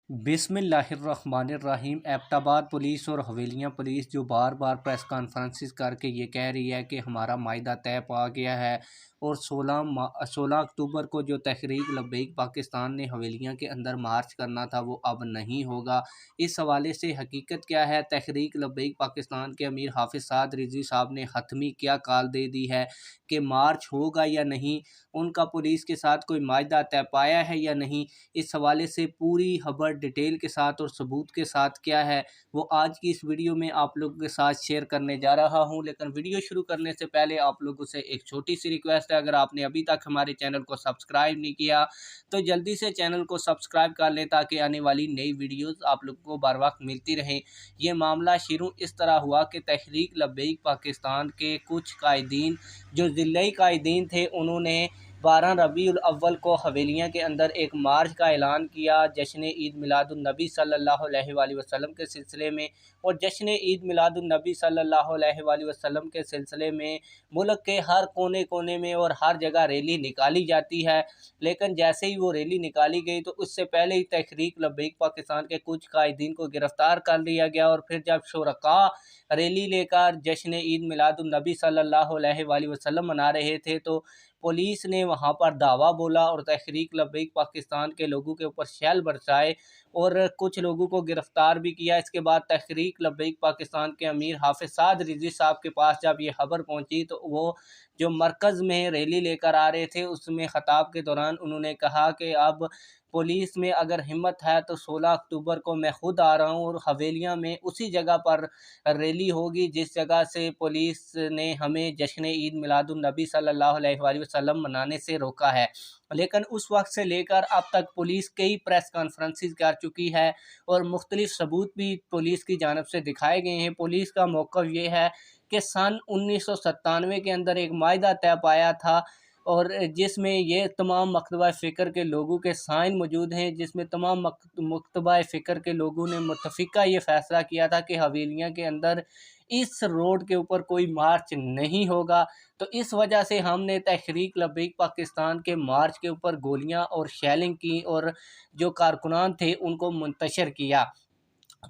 बिस्मिल्लाहिर्रहमानिर्रहीम। एबटाबाद पुलिस और हवेलियाँ पुलिस जो बार बार प्रेस कॉन्फ्रेंसिस करके ये कह रही है कि हमारा मायदा तय पा गया है और 16 अक्टूबर को जो तहरीक लब्बैक पाकिस्तान ने हवेलियाँ के अंदर मार्च करना था वो अब नहीं होगा। इस हवाले से हकीकत क्या है, तहरीक लब्बैक पाकिस्तान के अमीर हाफिज़ साद रिजवी साहब ने हतमी क्या कॉल दे दी है कि मार्च होगा या नहीं, उनका पुलिस के साथ कोई मायदा तय पाया है या नहीं। इस हवाले से पूरी खबर डिटेल के साथ और सबूत के साथ क्या है वो आज की इस वीडियो में आप लोगों के साथ शेयर करने जा रहा हूं। लेकिन वीडियो शुरू करने से पहले आप लोगों से एक छोटी सी रिक्वेस्ट है, अगर आपने अभी तक हमारे चैनल को सब्सक्राइब नहीं किया तो जल्दी से चैनल को सब्सक्राइब कर लें ताकि आने वाली नई वीडियोस आप लोगों को बर वक्त मिलती रहें। ये मामला शुरू इस तरह हुआ कि तहरीक लब्बैक पाकिस्तान के कुछ कायदीन जो ज़िले कायदीन थे उन्होंने 12 रबीउल अव्वल को हवेलियाँ के अंदर एक मार्च का ऐलान किया जश्न ईद मिलादुन्नबी सल्लल्लाहु अलैहि वसल्लम के सिलसिले में। और जश्न ईद मिलादुन्नबी सल्लल्लाहु अलैहि वसल्लम के सिलसिले में मुल्क के हर कोने कोने में और हर जगह रैली निकाली जाती है। लेकिन जैसे ही वो रैली निकाली गई तो उससे पहले ही तहरीक लब्बैक पाकिस्तान के कुछ कायदीन को गिरफ़्तार कर लिया गया। और फिर जब शुरका रैली लेकर जश्न ईद मिलादुन्नबी सल्लल्लाहु अलैहि वसल्लम मना रहे थे तो पुलिस ने वहां पर दावा बोला और तहरीक लब्बैक पाकिस्तान के लोगों के ऊपर शैल बरसाए और कुछ लोगों को गिरफ्तार भी किया। इसके बाद तहरीक लब्बैक पाकिस्तान के अमीर हाफिज़ साद रिजवी साहब के पास जब ये खबर पहुंची तो वो जो मरकज़ में रैली लेकर आ रहे थे उसमें ख़ताब के दौरान उन्होंने कहा कि अब पुलिस में अगर हिम्मत है तो 16 अक्टूबर को मैं खुद आ रहा हूं और हवेलियां में उसी जगह पर रैली होगी जिस जगह से पुलिस ने हमें जश्न ईद मिलादुन्नबी सल्लल्लाहु अलैहि वसल्लम मनाने से रोका है। लेकिन उस वक्त से लेकर अब तक पुलिस कई प्रेस कॉन्फ्रेंसिस कर चुकी है और मुख्तलिफ सबूत भी पुलिस की जानब से दिखाए गए हैं। पुलिस का मौक़िफ़ ये है कि सन 1997 के अंदर एक मायदा तय पाया था और जिसमें ये तमाम मकतबा फ़िक्र के लोगों के साइन मौजूद हैं, जिसमें तमाम मकतबा फ़िक्र के लोगों ने मुत्तफ़िका ये फ़ैसला किया था कि हवेलियाँ के अंदर इस रोड के ऊपर कोई मार्च नहीं होगा। तो इस वजह से हमने तहरीक लब्बैक पाकिस्तान के मार्च के ऊपर गोलियां और शेलिंग की और जो कारकुनान थे उनको मुंतशर किया।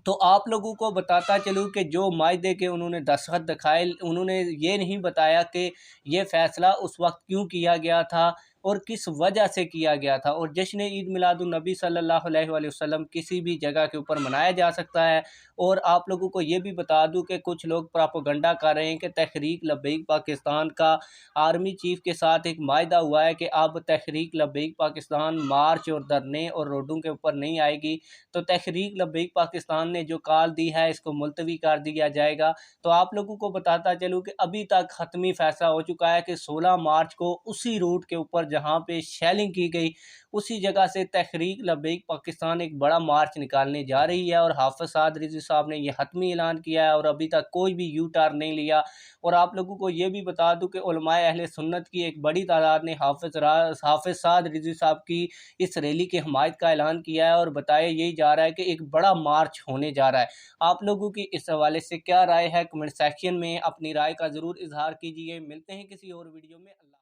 तो आप लोगों को बताता चलूँ कि जो मायदे के उन्होंने दस्तखत दिखाए, उन्होंने ये नहीं बताया कि ये फ़ैसला उस वक्त क्यों किया गया था और किस वजह से किया गया था। और जश्न ईद मिलादुन्नबी सल्लल्लाहु अलैहि वसल्लम किसी भी जगह के ऊपर मनाया जा सकता है। और आप लोगों को ये भी बता दूं कि कुछ लोग प्रोपेगेंडा कर रहे हैं कि तहरीक लब्बैक पाकिस्तान का आर्मी चीफ के साथ एक मायदा हुआ है कि अब तहरीक लब्बैक पाकिस्तान मार्च और धरने और रोडों के ऊपर नहीं आएगी। तो तहरीक लब्बैक पाकिस्तान ने जो कॉल दी है इसको मुलतवी कर दिया जाएगा। तो आप लोगों को बताता चलूँ कि अभी तक हतमी फैसला हो चुका है कि 16 मार्च को उसी रूट के ऊपर जहाँ पे शेलिंग की गई उसी जगह से तहरीक लब्बैक पाकिस्तान एक बड़ा मार्च निकालने जा रही है। और हाफिज़ साद रिजवी साहब ने यह हतमी ऐलान किया है और अभी तक कोई भी यू टर्न नहीं लिया। और आप लोगों को ये भी बता दूं कि उलमाए अहले सुन्नत की एक बड़ी तादाद ने हाफिज़ साद रिजवी साहब की इस रैली की हमायत का ऐलान किया है और बताया यही जा रहा है कि एक बड़ा मार्च होने जा रहा है। आप लोगों की इस हवाले से क्या राय है, कमेंट सेक्शन में अपनी राय का ज़रूर इजहार कीजिए। मिलते हैं किसी और वीडियो में।